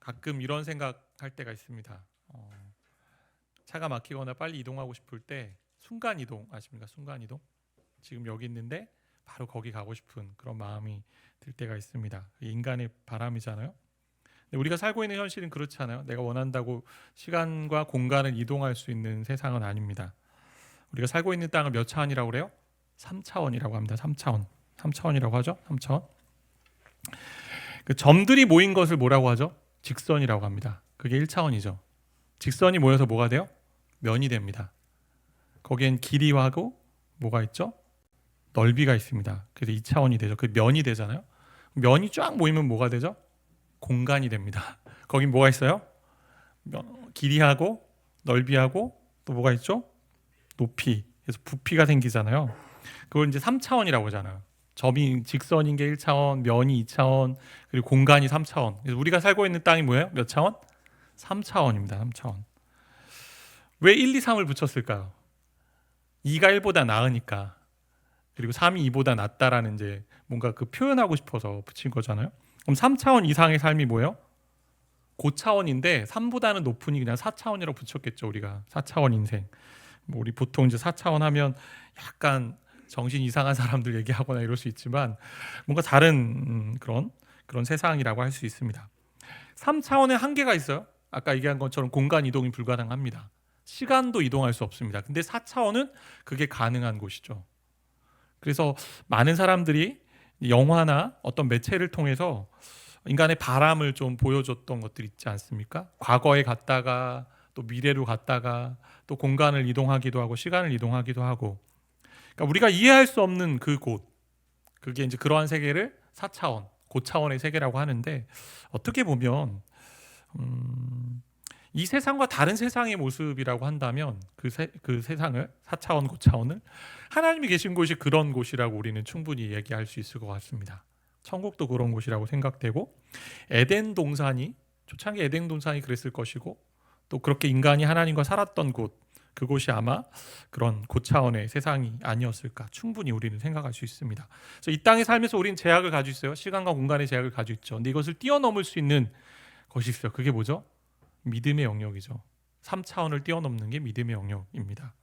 가끔 이런 생각할 때가 있습니다. 차가 막히거나 빨리 이동하고 싶을 때 순간 이동 아십니까? 순간 이동. 지금 여기 있는데 바로 거기 가고 싶은 그런 마음이 들 때가 있습니다. 인간의 바람이잖아요. 근데 우리가 살고 있는 현실은 그렇지 않아요. 내가 원한다고 시간과 공간을 이동할 수 있는 세상은 아닙니다. 우리가 살고 있는 땅을 몇 차원이라고 그래요? 3차원이라고 합니다. 3차원. 3차원이라고 하죠. 3차원. 그 점들이 모인 것을 뭐라고 하죠? 직선이라고 합니다. 그게 1차원이죠. 직선이 모여서 뭐가 돼요? 면이 됩니다. 거기엔 길이하고 뭐가 있죠? 넓이가 있습니다. 그래서 2차원이 되죠. 그 면이 되잖아요. 면이 쫙 모이면 뭐가 되죠? 공간이 됩니다. 거긴 뭐가 있어요? 길이하고 넓이하고 또 뭐가 있죠? 높이. 그래서 부피가 생기잖아요. 그걸 이제 3차원이라고 하잖아요. 점이 직선인 게 1차원, 면이 2차원, 그리고 공간이 3차원. 그래서 우리가 살고 있는 땅이 뭐예요? 몇 차원? 3차원입니다. 3차원. 왜 1, 2, 3을 붙였을까요? 2가 1보다 나으니까. 그리고 3이 2보다 낫다라는 이제 뭔가 그 표현하고 싶어서 붙인 거잖아요. 그럼 3차원 이상의 삶이 뭐예요? 고차원인데 3보다는 높으니 그냥 4차원이라고 붙였겠죠. 우리가 4차원 인생. 뭐 우리 보통 이제 4차원 하면 약간 정신 이상한 사람들 얘기하거나 이럴 수 있지만 뭔가 다른 그런 세상이라고 할 수 있습니다. 3차원의 한계가 있어요. 아까 얘기한 것처럼 공간 이동이 불가능합니다. 시간도 이동할 수 없습니다. 근데 4차원은 그게 가능한 곳이죠. 그래서 많은 사람들이 영화나 어떤 매체를 통해서 인간의 바람을 좀 보여줬던 것들이 있지 않습니까? 과거에 갔다가 또 미래로 갔다가 또 공간을 이동하기도 하고 시간을 이동하기도 하고, 그러니까 우리가 이해할 수 없는 그 곳, 그게 이제 그러한 세계를 4차원, 고차원의 세계라고 하는데, 어떻게 보면 이 세상과 다른 세상의 모습이라고 한다면 그 세상을 4차원, 고차원을 하나님이 계신 곳이 그런 곳이라고 우리는 충분히 얘기할 수 있을 것 같습니다. 천국도 그런 곳이라고 생각되고, 에덴 동산이 초창기 에덴 동산이 그랬을 것이고, 또 그렇게 인간이 하나님과 살았던 곳, 그곳이 아마 그런 고차원의 세상이 아니었을까 충분히 우리는 생각할 수 있습니다. 그래서 이 땅에 살면서 우리는 제약을 가지고 있어요. 시간과 공간의 제약을 가지고 있죠. 근데 이것을 뛰어넘을 수 있는 것이 있어요. 그게 뭐죠? 믿음의 영역이죠. 3차원을 뛰어넘는 게 믿음의 영역입니다.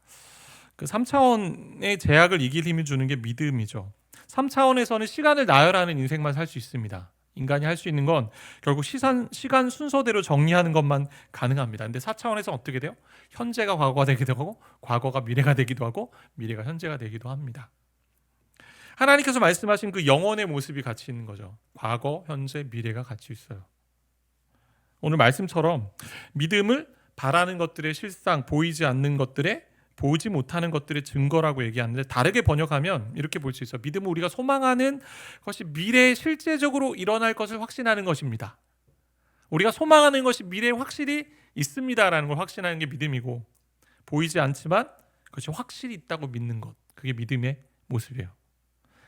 그 3차원의 제약을 이길 힘을 주는 게 믿음이죠. 3차원에서는 시간을 나열하는 인생만 살 수 있습니다. 인간이 할 수 있는 건 결국 시간 순서대로 정리하는 것만 가능합니다. 근데 4차원에서 어떻게 돼요? 현재가 과거가 되기도 하고 과거가 미래가 되기도 하고 미래가 현재가 되기도 합니다. 하나님께서 말씀하신 그 영원의 모습이 같이 있는 거죠. 과거, 현재, 미래가 같이 있어요. 오늘 말씀처럼 믿음을 바라는 것들의 실상, 보이지 않는 것들의 보지 못하는 것들의 증거라고 얘기하는데, 다르게 번역하면 이렇게 볼 수 있어요. 믿음은 우리가 소망하는 것이 미래에 실제적으로 일어날 것을 확신하는 것입니다. 우리가 소망하는 것이 미래에 확실히 있습니다라는 걸 확신하는 게 믿음이고, 보이지 않지만 그것이 확실히 있다고 믿는 것, 그게 믿음의 모습이에요.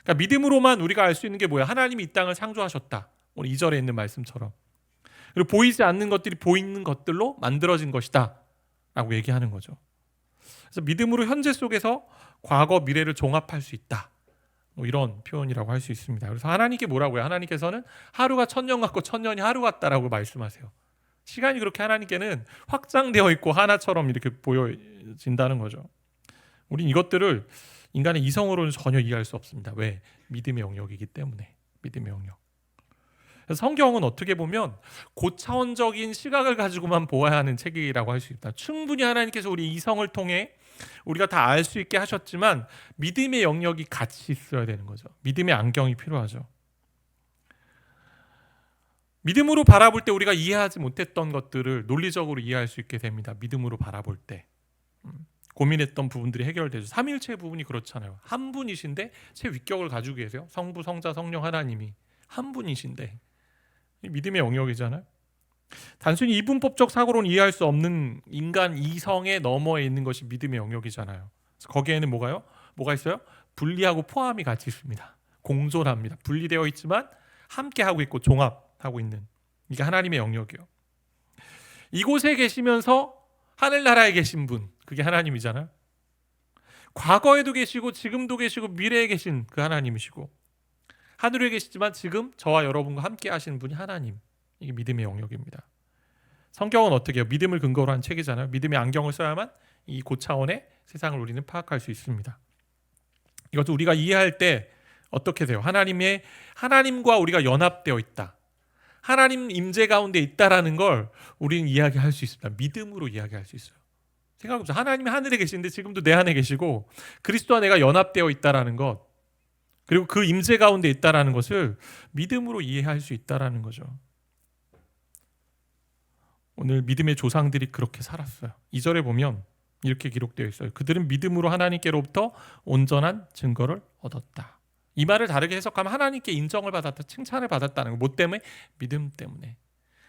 그러니까 믿음으로만 우리가 알 수 있는 게 뭐야? 하나님이 이 땅을 창조하셨다. 오늘 2절에 있는 말씀처럼. 그리고 보이지 않는 것들이 보이는 것들로 만들어진 것이다 라고 얘기하는 거죠. 그래서 믿음으로 현재 속에서 과거, 미래를 종합할 수 있다, 뭐 이런 표현이라고 할 수 있습니다. 그래서 하나님께 뭐라고요? 하나님께서는 하루가 천년 같고 천년이 하루 같다라고 말씀하세요. 시간이 그렇게 하나님께는 확장되어 있고 하나처럼 이렇게 보여진다는 거죠. 우린 이것들을 인간의 이성으로는 전혀 이해할 수 없습니다. 왜? 믿음의 영역이기 때문에. 믿음의 영역. 성경은 어떻게 보면 고차원적인 시각을 가지고만 보아야 하는 책이라고 할 수 있다. 충분히 하나님께서 우리 이성을 통해 우리가 다 알 수 있게 하셨지만 믿음의 영역이 같이 있어야 되는 거죠. 믿음의 안경이 필요하죠. 믿음으로 바라볼 때 우리가 이해하지 못했던 것들을 논리적으로 이해할 수 있게 됩니다. 믿음으로 바라볼 때 고민했던 부분들이 해결되죠. 삼위일체 부분이 그렇잖아요. 한 분이신데 최위격을 가지고 계세요. 성부, 성자, 성령 하나님이 한 분이신데, 믿음의 영역이잖아요. 단순히 이분법적 사고로는 이해할 수 없는 인간 이성의 너머에 있는 것이 믿음의 영역이잖아요. 그래서 거기에는 뭐가 있어요? 분리하고 포함이 같이 있습니다. 공존합니다. 분리되어 있지만 함께 하고 있고 종합하고 있는, 이게 하나님의 영역이에요. 이곳에 계시면서 하늘나라에 계신 분, 그게 하나님이잖아요. 과거에도 계시고 지금도 계시고 미래에 계신 그 하나님이시고, 하늘에 계시지만 지금 저와 여러분과 함께 하시는 분이 하나님, 이게 믿음의 영역입니다. 성경은 어떻게 해요? 믿음을 근거로 한 책이잖아요. 믿음의 안경을 써야만 이 고차원의 세상을 우리는 파악할 수 있습니다. 이것도 우리가 이해할 때 어떻게 돼요? 하나님과 우리가 연합되어 있다. 하나님 임재 가운데 있다라는 걸 우리는 이야기할 수 있습니다. 믿음으로 이야기할 수 있어요. 생각해보세요. 하나님이 하늘에 계시는데 지금도 내 안에 계시고 그리스도와 내가 연합되어 있다라는 것, 그리고 그 임재 가운데 있다라는 것을 믿음으로 이해할 수 있다라는 거죠. 오늘 믿음의 조상들이 그렇게 살았어요. 2절에 보면 이렇게 기록되어 있어요. 그들은 믿음으로 하나님께로부터 온전한 증거를 얻었다. 이 말을 다르게 해석하면 하나님께 인정을 받았다, 칭찬을 받았다는 거. 뭐 때문에? 믿음 때문에.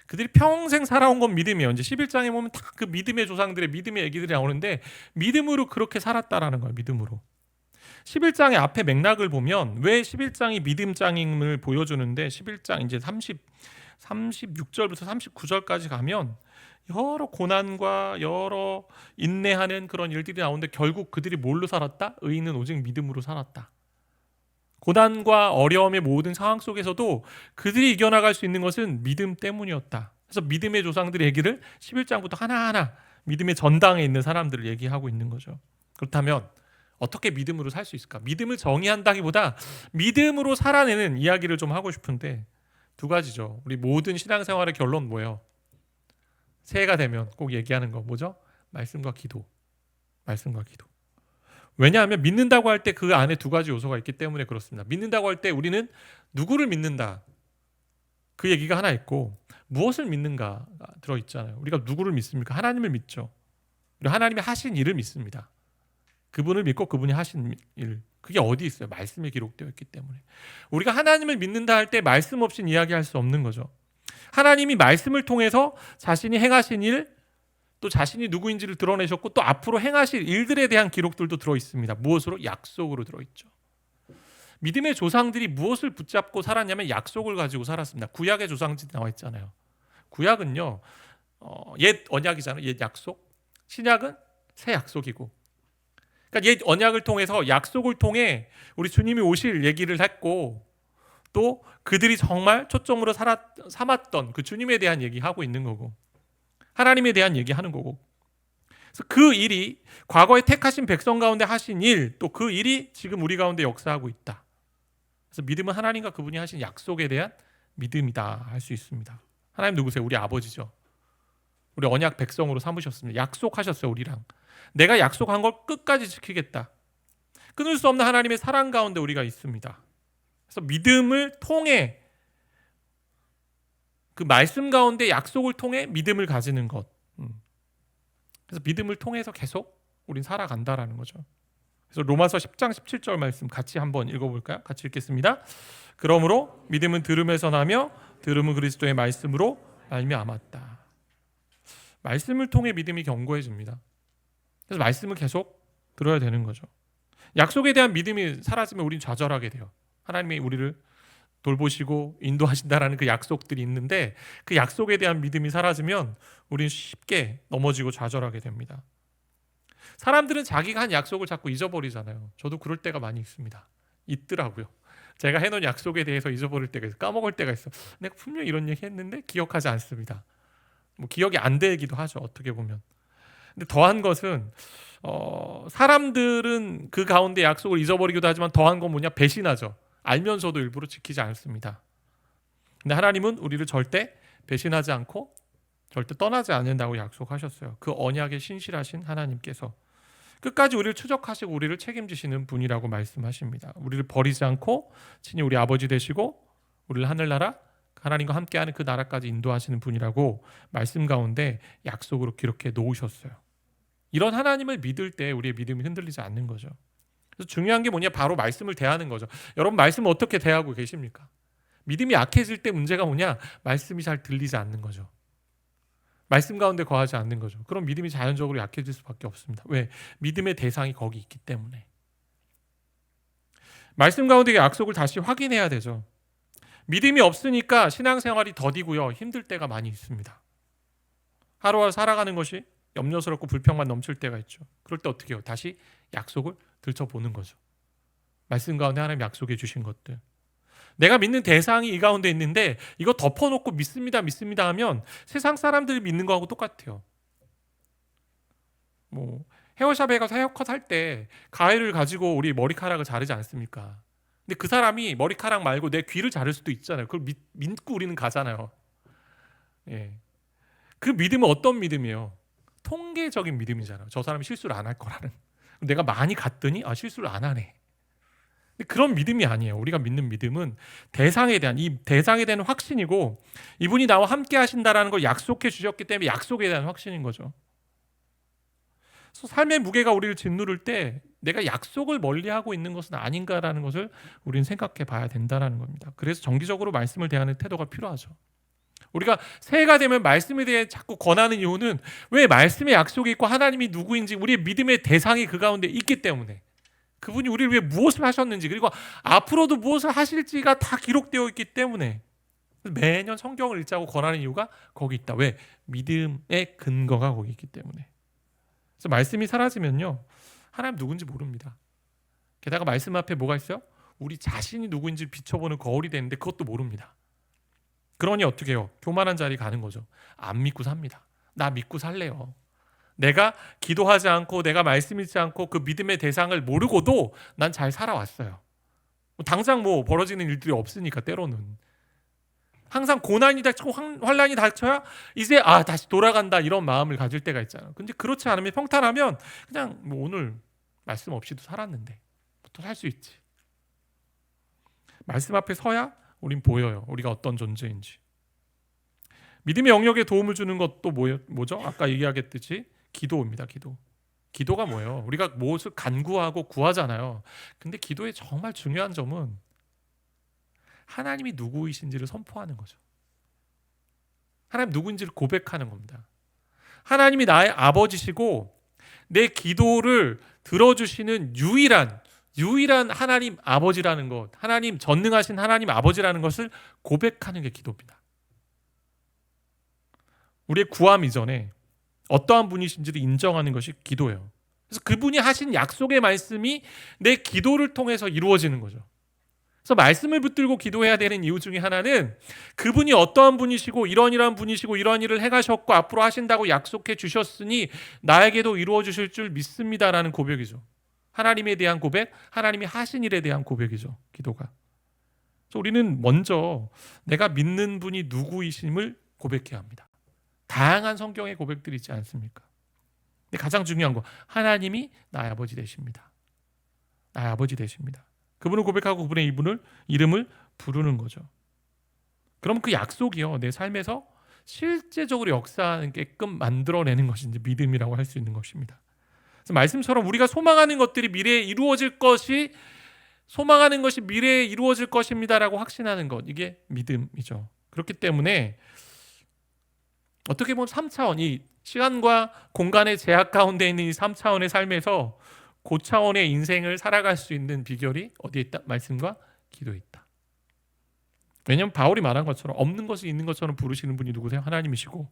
그들이 평생 살아온 건 믿음이에요. 이제 11장에 보면 다 그 믿음의 조상들의 믿음의 얘기들이 나오는데 믿음으로 그렇게 살았다라는 거예요. 믿음으로. 11장의 앞에 맥락을 보면 왜 11장이 믿음장임을 보여주는데 11장 이제 36절부터 39절까지 가면 여러 고난과 여러 인내하는 그런 일들이 나오는데 결국 그들이 뭘로 살았다? 의인은 오직 믿음으로 살았다. 고난과 어려움의 모든 상황 속에서도 그들이 이겨나갈 수 있는 것은 믿음 때문이었다. 그래서 믿음의 조상들의 얘기를 11장부터 하나하나 믿음의 전당에 있는 사람들을 얘기하고 있는 거죠. 그렇다면 어떻게 믿음으로 살 수 있을까? 믿음을 정의한다기보다 믿음으로 살아내는 이야기를 좀 하고 싶은데 두 가지죠. 우리 모든 신앙생활의 결론 뭐예요? 새해가 되면 꼭 얘기하는 거 뭐죠? 말씀과 기도. 말씀과 기도. 왜냐하면 믿는다고 할 때 그 안에 두 가지 요소가 있기 때문에 그렇습니다. 믿는다고 할 때 우리는 누구를 믿는다. 그 얘기가 하나 있고 무엇을 믿는가가 들어있잖아요. 우리가 누구를 믿습니까? 하나님을 믿죠. 우리 하나님이 하신 일을 믿습니다. 그분을 믿고 그분이 하신 일. 그게 어디 있어요? 말씀에 기록되어 있기 때문에. 우리가 하나님을 믿는다 할 때 말씀 없이는 이야기할 수 없는 거죠. 하나님이 말씀을 통해서 자신이 행하신 일, 또 자신이 누구인지를 드러내셨고 또 앞으로 행하실 일들에 대한 기록들도 들어있습니다. 무엇으로? 약속으로 들어있죠. 믿음의 조상들이 무엇을 붙잡고 살았냐면 약속을 가지고 살았습니다. 구약의 조상들이 나와 있잖아요. 구약은요, 옛 언약이잖아요. 옛 약속. 신약은 새 약속이고. 그러니까 옛 언약을 통해서 약속을 통해 우리 주님이 오실 얘기를 했고 또 그들이 정말 초점으로 삼았던 그 주님에 대한 얘기하고 있는 거고 하나님에 대한 얘기하는 거고 그래서 그 일이 과거에 택하신 백성 가운데 하신 일 또 그 일이 지금 우리 가운데 역사하고 있다. 그래서 믿음은 하나님과 그분이 하신 약속에 대한 믿음이다 할 수 있습니다. 하나님 누구세요? 우리 아버지죠. 우리 언약 백성으로 삼으셨습니다. 약속하셨어요. 우리랑. 내가 약속한 걸 끝까지 지키겠다. 끊을 수 없는 하나님의 사랑 가운데 우리가 있습니다. 그래서 믿음을 통해 그 말씀 가운데 약속을 통해 믿음을 가지는 것. 그래서 믿음을 통해서 계속 우린 살아간다라는 거죠. 그래서 로마서 10장 17절 말씀 같이 한번 읽어볼까요? 같이 읽겠습니다. 그러므로 믿음은 들음에서 나며 들음은 그리스도의 말씀으로 말미암았다. 말씀을 통해 믿음이 견고해집니다. 그래서 말씀을 계속 들어야 되는 거죠. 약속에 대한 믿음이 사라지면 우린 좌절하게 돼요. 하나님이 우리를 돌보시고 인도하신다라는 그 약속들이 있는데 그 약속에 대한 믿음이 사라지면 우린 쉽게 넘어지고 좌절하게 됩니다. 사람들은 자기가 한 약속을 자꾸 잊어버리잖아요. 저도 그럴 때가 많이 있더라고요. 제가 해놓은 약속에 대해서 잊어버릴 때가 있어요. 까먹을 때가 있어. 내가 분명히 이런 얘기 했는데 기억하지 않습니다. 뭐 기억이 안 되기도 하죠. 어떻게 보면. 근데 더한 것은 사람들은 그 가운데 약속을 잊어버리기도 하지만 더한 건 뭐냐? 배신하죠. 알면서도 일부러 지키지 않습니다. 근데 하나님은 우리를 절대 배신하지 않고 절대 떠나지 않는다고 약속하셨어요. 그 언약에 신실하신 하나님께서 끝까지 우리를 추적하시고 우리를 책임지시는 분이라고 말씀하십니다. 우리를 버리지 않고 친히 우리 아버지 되시고 우리를 하늘나라 하나님과 함께하는 그 나라까지 인도하시는 분이라고 말씀 가운데 약속으로 기록해 놓으셨어요. 이런 하나님을 믿을 때 우리의 믿음이 흔들리지 않는 거죠. 그래서 중요한 게 뭐냐? 바로 말씀을 대하는 거죠. 여러분 말씀을 어떻게 대하고 계십니까? 믿음이 약해질 때 문제가 뭐냐? 말씀이 잘 들리지 않는 거죠. 말씀 가운데 거하지 않는 거죠. 그럼 믿음이 자연적으로 약해질 수밖에 없습니다. 왜? 믿음의 대상이 거기 있기 때문에. 말씀 가운데의 약속을 다시 확인해야 되죠. 믿음이 없으니까 신앙생활이 더디고요. 힘들 때가 많이 있습니다. 하루하루 살아가는 것이 염려스럽고 불평만 넘칠 때가 있죠. 그럴 때 어떻게 해요? 다시 약속을 들춰보는 거죠. 말씀 가운데 하나님 약속해 주신 것들. 내가 믿는 대상이 이 가운데 있는데 이거 덮어놓고 믿습니다, 믿습니다 하면 세상 사람들이 믿는 거하고 똑같아요. 뭐 헤어샵에 가서 헤어컷 할 때 가위를 가지고 우리 머리카락을 자르지 않습니까? 근데 그 사람이 머리카락 말고 내 귀를 자를 수도 있잖아요. 그걸 믿고 우리는 가잖아요. 예. 그 믿음은 어떤 믿음이에요? 통계적인 믿음이잖아요. 저 사람이 실수를 안 할 거라는. 내가 많이 갔더니 실수를 안 하네. 근데 그런 믿음이 아니에요. 우리가 믿는 믿음은 대상에 대한 확신이고, 이분이 나와 함께 하신다라는 걸 약속해 주셨기 때문에 약속에 대한 확신인 거죠. 그래서 삶의 무게가 우리를 짓누를 때 내가 약속을 멀리하고 있는 것은 아닌가라는 것을 우리는 생각해 봐야 된다는 겁니다. 그래서 정기적으로 말씀을 대하는 태도가 필요하죠. 우리가 새해가 되면 말씀에 대해 자꾸 권하는 이유는 왜 말씀의 약속이 있고 하나님이 누구인지 우리의 믿음의 대상이 그 가운데 있기 때문에, 그분이 우리를 위해 무엇을 하셨는지 그리고 앞으로도 무엇을 하실지가 다 기록되어 있기 때문에 매년 성경을 읽자고 권하는 이유가 거기 있다. 왜? 믿음의 근거가 거기 있기 때문에. 그래서 말씀이 사라지면요, 하나님 누군지 모릅니다. 게다가 말씀 앞에 뭐가 있어요? 우리 자신이 누구인지 비춰보는 거울이 되는데 그것도 모릅니다. 그러니 어떻게 해요? 교만한 자리 가는 거죠. 안 믿고 삽니다. 나 믿고 살래요. 내가 기도하지 않고 내가 말씀 읽지 않고 그 믿음의 대상을 모르고도 난 잘 살아왔어요. 당장 벌어지는 일들이 없으니까. 때로는 항상 고난이 닥치고 환난이 닥쳐야 이제 다시 돌아간다 이런 마음을 가질 때가 있잖아요. 근데 그렇지 않으면 평탄하면 그냥 오늘 말씀 없이도 살았는데 또 살 수 있지. 말씀 앞에 서야 우린 보여요. 우리가 어떤 존재인지. 믿음의 영역에 도움을 주는 것도 뭐죠? 아까 얘기하겠듯이 기도입니다. 기도가 뭐예요? 우리가 무엇을 간구하고 구하잖아요. 근데 기도의 정말 중요한 점은 하나님이 누구이신지를 선포하는 거죠. 하나님 누구인지를 고백하는 겁니다. 하나님이 나의 아버지시고 내 기도를 들어주시는 유일한 하나님 아버지라는 것, 하나님 전능하신 하나님 아버지라는 것을 고백하는 게 기도입니다. 우리의 구함 이전에 어떠한 분이신지를 인정하는 것이 기도예요. 그래서 그분이 하신 약속의 말씀이 내 기도를 통해서 이루어지는 거죠. 그래서 말씀을 붙들고 기도해야 되는 이유 중에 하나는 그분이 어떠한 분이시고 이러한 분이시고 이러한 일을 해가셨고 앞으로 하신다고 약속해 주셨으니 나에게도 이루어 주실 줄 믿습니다라는 고백이죠. 하나님에 대한 고백, 하나님이 하신 일에 대한 고백이죠. 기도가. 그래서 우리는 먼저 내가 믿는 분이 누구이심을 고백해야 합니다. 다양한 성경의 고백들이 있지 않습니까? 근데 가장 중요한 거, 하나님이 나의 아버지 되십니다. 나의 아버지 되십니다. 그분을 고백하고 그분의 이름을 부르는 거죠. 그럼 그 약속이요, 내 삶에서 실제적으로 역사하게끔 만들어내는 것이 이제 믿음이라고 할 수 있는 것입니다. 그래서 말씀처럼 우리가 소망하는 것들이 미래에 이루어질 것이, 소망하는 것이 미래에 이루어질 것입니다라고 확신하는 것, 이게 믿음이죠. 그렇기 때문에 어떻게 보면 3차원, 이 시간과 공간의 제약 가운데 있는 이 3차원의 삶에서 고차원의 인생을 살아갈 수 있는 비결이 어디에 있다? 말씀과 기도에 있다. 왜냐하면 바울이 말한 것처럼 없는 것이 있는 것처럼 부르시는 분이 누구세요? 하나님이시고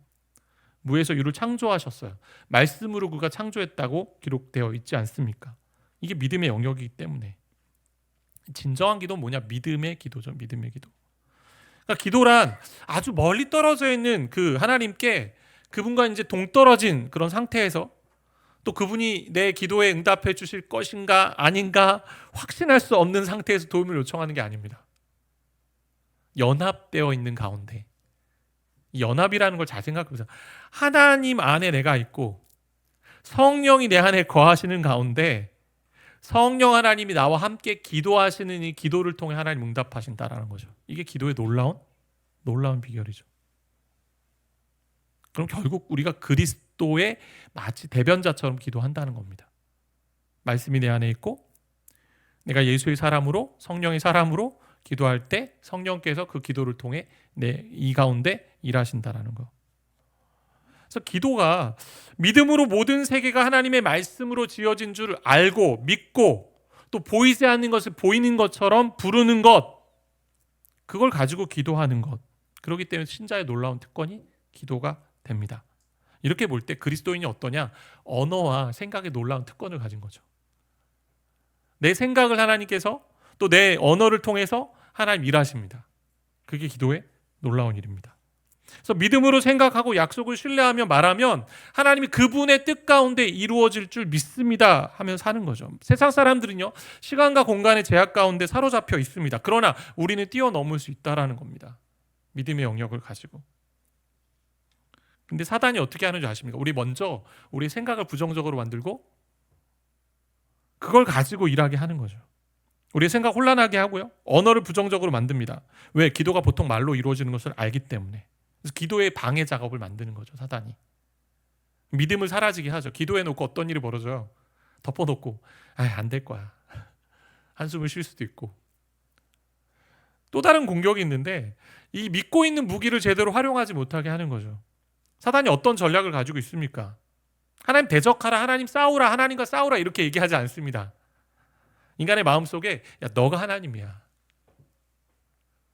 무에서 유를 창조하셨어요. 말씀으로 그가 창조했다고 기록되어 있지 않습니까? 이게 믿음의 영역이기 때문에 진정한 기도는 뭐냐? 믿음의 기도죠. 믿음의 기도. 그러니까 기도란 아주 멀리 떨어져 있는 그 하나님께 그분과 이제 동떨어진 그런 상태에서 또 그분이 내 기도에 응답해 주실 것인가 아닌가 확신할 수 없는 상태에서 도움을 요청하는 게 아닙니다. 연합되어 있는 가운데, 연합이라는 걸 잘 생각해보세요. 하나님 안에 내가 있고 성령이 내 안에 거하시는 가운데 성령 하나님이 나와 함께 기도하시는 이 기도를 통해 하나님 응답하신다라는 거죠. 이게 기도의 놀라운 비결이죠. 그럼 결국 우리가 그리스도의 마치 대변자처럼 기도한다는 겁니다. 말씀이 내 안에 있고 내가 예수의 사람으로, 성령의 사람으로 기도할 때 성령께서 그 기도를 통해 이 가운데 일하신다라는 거. 그래서 기도가 믿음으로 모든 세계가 하나님의 말씀으로 지어진 줄 알고 믿고 또 보이지 않는 것을 보이는 것처럼 부르는 것, 그걸 가지고 기도하는 것. 그렇기 때문에 신자의 놀라운 특권이 기도가 됩니다. 이렇게 볼 때 그리스도인이 어떠냐? 언어와 생각의 놀라운 특권을 가진 거죠. 내 생각을 하나님께서 또 내 언어를 통해서 하나님 일하십니다. 그게 기도의 놀라운 일입니다. 그래서 믿음으로 생각하고 약속을 신뢰하며 말하면 하나님이 그분의 뜻 가운데 이루어질 줄 믿습니다 하며 사는 거죠. 세상 사람들은요, 시간과 공간의 제약 가운데 사로잡혀 있습니다. 그러나 우리는 뛰어넘을 수 있다라는 겁니다. 믿음의 영역을 가지고. 근데 사단이 어떻게 하는지 아십니까? 우리 먼저 우리 생각을 부정적으로 만들고 그걸 가지고 일하게 하는 거죠. 우리의 생각 혼란하게 하고요, 언어를 부정적으로 만듭니다. 왜? 기도가 보통 말로 이루어지는 것을 알기 때문에. 그래서 기도의 방해 작업을 만드는 거죠, 사단이. 믿음을 사라지게 하죠. 기도해놓고 어떤 일이 벌어져요? 덮어놓고 안 될 거야. 한숨을 쉴 수도 있고. 또 다른 공격이 있는데, 이 믿고 있는 무기를 제대로 활용하지 못하게 하는 거죠. 사단이 어떤 전략을 가지고 있습니까? 하나님 대적하라, 하나님 싸우라, 하나님과 싸우라 이렇게 얘기하지 않습니다. 인간의 마음속에 야, 너가 하나님이야.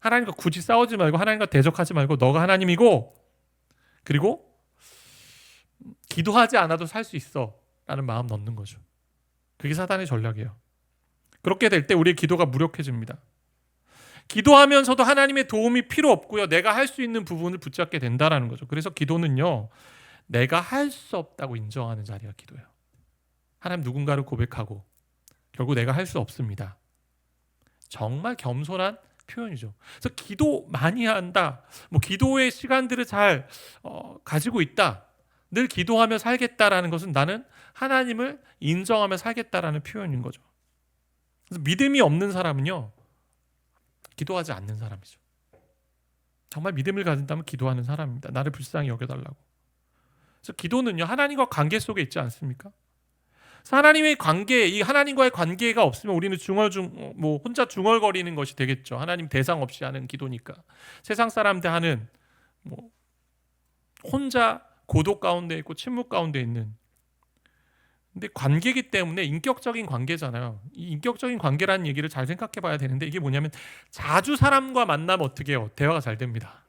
하나님과 굳이 싸우지 말고 하나님과 대적하지 말고 너가 하나님이고, 그리고 기도하지 않아도 살 수 있어 라는 마음 넣는 거죠. 그게 사단의 전략이에요. 그렇게 될 때 우리의 기도가 무력해집니다. 기도하면서도 하나님의 도움이 필요 없고요, 내가 할 수 있는 부분을 붙잡게 된다라는 거죠. 그래서 기도는요, 내가 할 수 없다고 인정하는 자리가 기도예요. 하나님 누군가를 고백하고 결국 내가 할 수 없습니다. 정말 겸손한 표현이죠. 그래서 기도 많이 한다, 기도의 시간들을 잘 가지고 있다, 늘 기도하며 살겠다라는 것은 나는 하나님을 인정하며 살겠다라는 표현인 거죠. 그래서 믿음이 없는 사람은요, 기도하지 않는 사람이죠. 정말 믿음을 가진다면 기도하는 사람입니다. 나를 불쌍히 여겨달라고. 그래서 기도는요, 하나님과 관계 속에 있지 않습니까? 그래서 하나님의 관계, 이 하나님과의 관계가 없으면 우리는 혼자 중얼거리는 것이 되겠죠. 하나님 대상 없이 하는 기도니까. 세상 사람들 하는 혼자 고독 가운데 있고 침묵 가운데 있는. 근데 관계이기 때문에 인격적인 관계잖아요. 이 인격적인 관계라는 얘기를 잘 생각해 봐야 되는데, 이게 뭐냐면 자주 사람과 만나면 어떻게 해요? 대화가 잘 됩니다.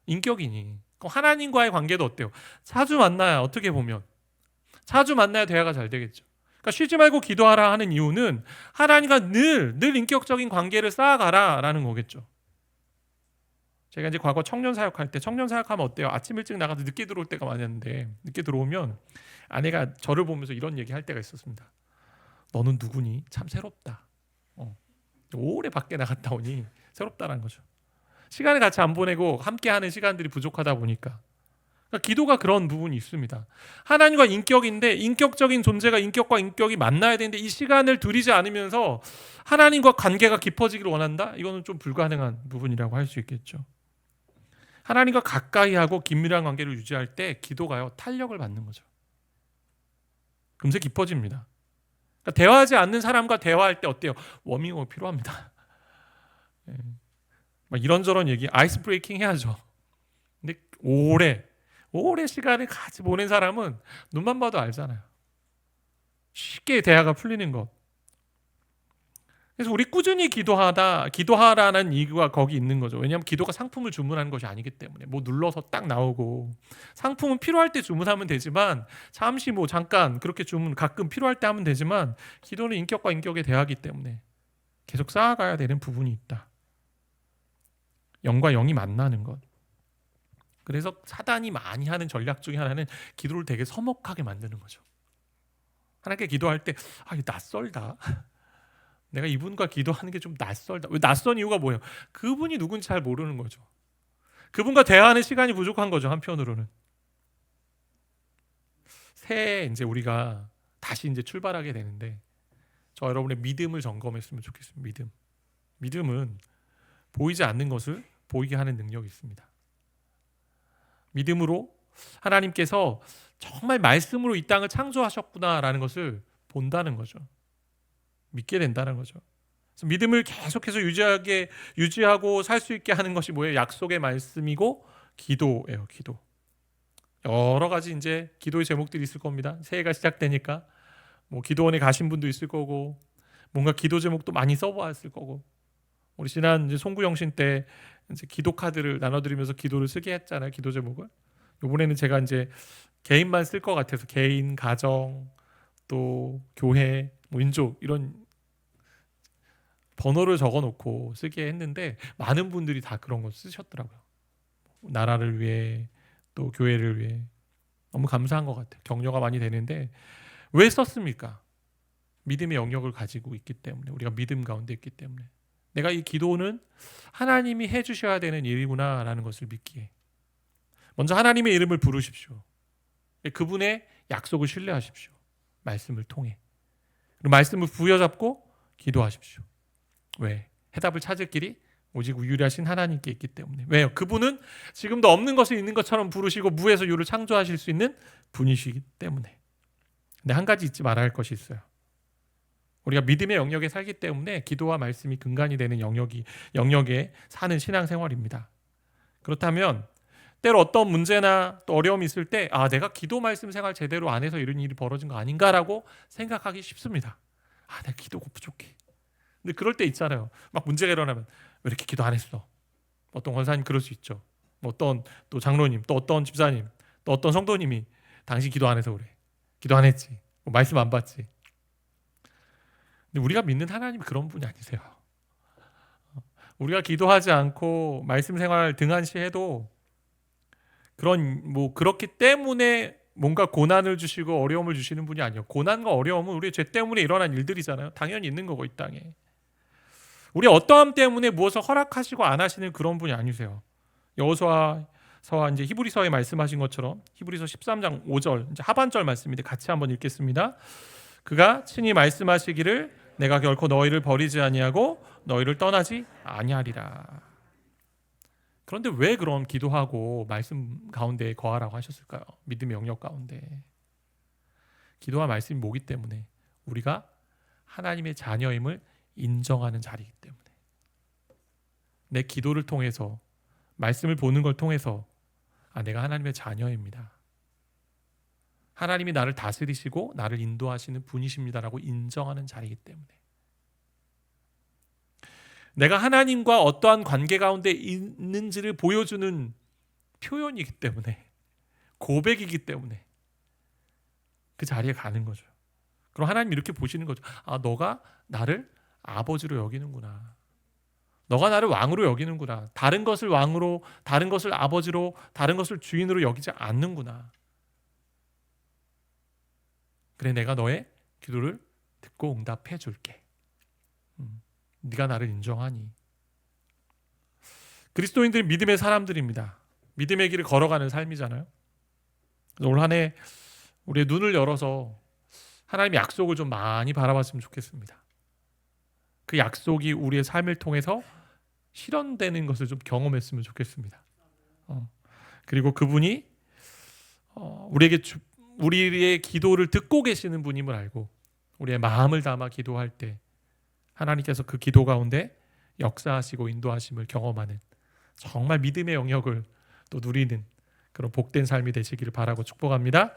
인격이니. 그럼 하나님과의 관계도 어때요? 자주 만나야, 어떻게 보면 자주 만나야 대화가 잘 되겠죠. 그러니까 쉬지 말고 기도하라 하는 이유는 하나님과 늘 인격적인 관계를 쌓아가라라는 거겠죠. 제가 이제 과거 청년 사역할 때, 청년 사역하면 어때요? 아침 일찍 나가서 늦게 들어올 때가 많았는데, 늦게 들어오면 아내가 저를 보면서 이런 얘기 할 때가 있었습니다. 너는 누구니? 참 새롭다. 오래 밖에 나갔다 오니 새롭다라는 거죠. 시간을 같이 안 보내고 함께하는 시간들이 부족하다 보니까. 그러니까 기도가 그런 부분이 있습니다. 하나님과 인격인데, 인격적인 존재가 인격과 인격이 만나야 되는데 이 시간을 들이지 않으면서 하나님과 관계가 깊어지기를 원한다? 이거는 좀 불가능한 부분이라고 할 수 있겠죠. 하나님과 가까이 하고 긴밀한 관계를 유지할 때 기도가요, 탄력을 받는 거죠. 금세 깊어집니다. 그러니까 대화하지 않는 사람과 대화할 때 어때요? 워밍업 필요합니다. 이런저런 얘기, 아이스 브레이킹 해야죠. 근데 오래 시간을 같이 보낸 사람은 눈만 봐도 알잖아요. 쉽게 대화가 풀리는 것. 그래서 우리 꾸준히 기도하라는 이유가 거기 있는 거죠. 왜냐하면 기도가 상품을 주문하는 것이 아니기 때문에. 눌러서 딱 나오고, 상품은 필요할 때 주문하면 되지만, 잠시 잠깐 그렇게 가끔 필요할 때 하면 되지만, 기도는 인격과 인격의 대화이기 때문에 계속 쌓아가야 되는 부분이 있다. 영과 영이 만나는 것. 그래서 사단이 많이 하는 전략 중에 하나는 기도를 되게 서먹하게 만드는 거죠. 하나님께 기도할 때 이거 낯설다. 내가 이분과 기도하는 게 좀 낯설다. 왜 낯선 이유가 뭐예요? 그분이 누군지 잘 모르는 거죠. 그분과 대화하는 시간이 부족한 거죠. 한편으로는. 새해 이제 우리가 다시 이제 출발하게 되는데, 저 여러분의 믿음을 점검했으면 좋겠습니다. 믿음은 보이지 않는 것을 보이게 하는 능력이 있습니다. 믿음으로 하나님께서 정말 말씀으로 이 땅을 창조하셨구나라는 것을 본다는 거죠. 믿게 된다는 거죠. 그래서 믿음을 계속해서 유지하고 살 수 있게 하는 것이 뭐예요? 약속의 말씀이고 기도예요. 기도. 여러 가지 이제 기도의 제목들이 있을 겁니다. 새해가 시작되니까 기도원에 가신 분도 있을 거고, 뭔가 기도 제목도 많이 써보았을 거고. 우리 지난 이제 송구영신 때 이제 기도 카드를 나눠드리면서 기도를 쓰게 했잖아요. 기도 제목을. 이번에는 제가 이제 개인만 쓸 것 같아서 개인, 가정, 또 교회, 민족 이런 번호를 적어놓고 쓰게 했는데 많은 분들이 다 그런 거 쓰셨더라고요. 나라를 위해 또 교회를 위해 너무 감사한 것 같아요. 격려가 많이 되는데 왜 썼습니까? 믿음의 영역을 가지고 있기 때문에, 우리가 믿음 가운데 있기 때문에, 내가 이 기도는 하나님이 해주셔야 되는 일이구나라는 것을 믿기에 먼저 하나님의 이름을 부르십시오. 그분의 약속을 신뢰하십시오. 말씀을 통해. 그리고 말씀을 부여잡고 기도하십시오. 왜? 해답을 찾을 길이 오직 유일하신 하나님께 있기 때문에. 왜요? 그분은 지금도 없는 것을 있는 것처럼 부르시고 무에서 유를 창조하실 수 있는 분이시기 때문에. 근데 한 가지 잊지 말아야 할 것이 있어요. 우리가 믿음의 영역에 살기 때문에 기도와 말씀이 근간이 되는 영역에 사는 신앙생활입니다. 그렇다면 때로 어떤 문제나 또 어려움이 있을 때 내가 기도 말씀 생활 제대로 안 해서 이런 일이 벌어진 거 아닌가라고 생각하기 쉽습니다. 내가 기도가 부족해. 근데 그럴 때 있잖아요. 막 문제가 일어나면 왜 이렇게 기도 안 했어? 어떤 권사님 그럴 수 있죠. 어떤 또 장로님, 또 어떤 집사님, 또 어떤 성도님이 당신 기도 안 해서 그래. 기도 안 했지. 말씀 안 받지. 근데 우리가 믿는 하나님이 그런 분이 아니세요. 우리가 기도하지 않고 말씀 생활 등한시해도 그렇기 때문에 뭔가 고난을 주시고 어려움을 주시는 분이 아니에요. 고난과 어려움은 우리의 죄 때문에 일어난 일들이잖아요. 당연히 있는 거고, 이 땅에. 우리 어떠함 때문에 무엇을 허락하시고 안 하시는 그런 분이 아니세요. 여호수아서와 이제 히브리서에 말씀하신 것처럼 히브리서 13장 5절 이제 하반절 말씀인데 같이 한번 읽겠습니다. 그가 친히 말씀하시기를 내가 결코 너희를 버리지 아니하고 너희를 떠나지 아니하리라. 그런데 왜 그럼 기도하고 말씀 가운데 거하라고 하셨을까요? 믿음의 영역 가운데. 기도와 말씀이 뭐기 때문에? 우리가 하나님의 자녀임을 인정하는 자리이기 때문에. 내 기도를 통해서, 말씀을 보는 걸 통해서 내가 하나님의 자녀입니다. 하나님이 나를 다스리시고 나를 인도하시는 분이십니다라고 인정하는 자리이기 때문에. 내가 하나님과 어떠한 관계 가운데 있는지를 보여주는 표현이기 때문에, 고백이기 때문에 그 자리에 가는 거죠. 그럼 하나님 이렇게 보시는 거죠. 너가 나를 아버지로 여기는구나. 너가 나를 왕으로 여기는구나. 다른 것을 왕으로, 다른 것을 아버지로, 다른 것을 주인으로 여기지 않는구나. 그래, 내가 너의 기도를 듣고 응답해 줄게. 네가 나를 인정하니. 그리스도인들은 믿음의 사람들입니다. 믿음의 길을 걸어가는 삶이잖아요. 올 한 해 우리의 눈을 열어서 하나님의 약속을 좀 많이 바라봤으면 좋겠습니다. 그 약속이 우리의 삶을 통해서 실현되는 것을 좀 경험했으면 좋겠습니다. 그리고 그분이 우리의 기도를 듣고 계시는 분임을 알고 우리의 마음을 담아 기도할 때 하나님께서 그 기도 가운데 역사하시고 인도하심을 경험하는 정말 믿음의 영역을 또 누리는 그런 복된 삶이 되시기를 바라고 축복합니다.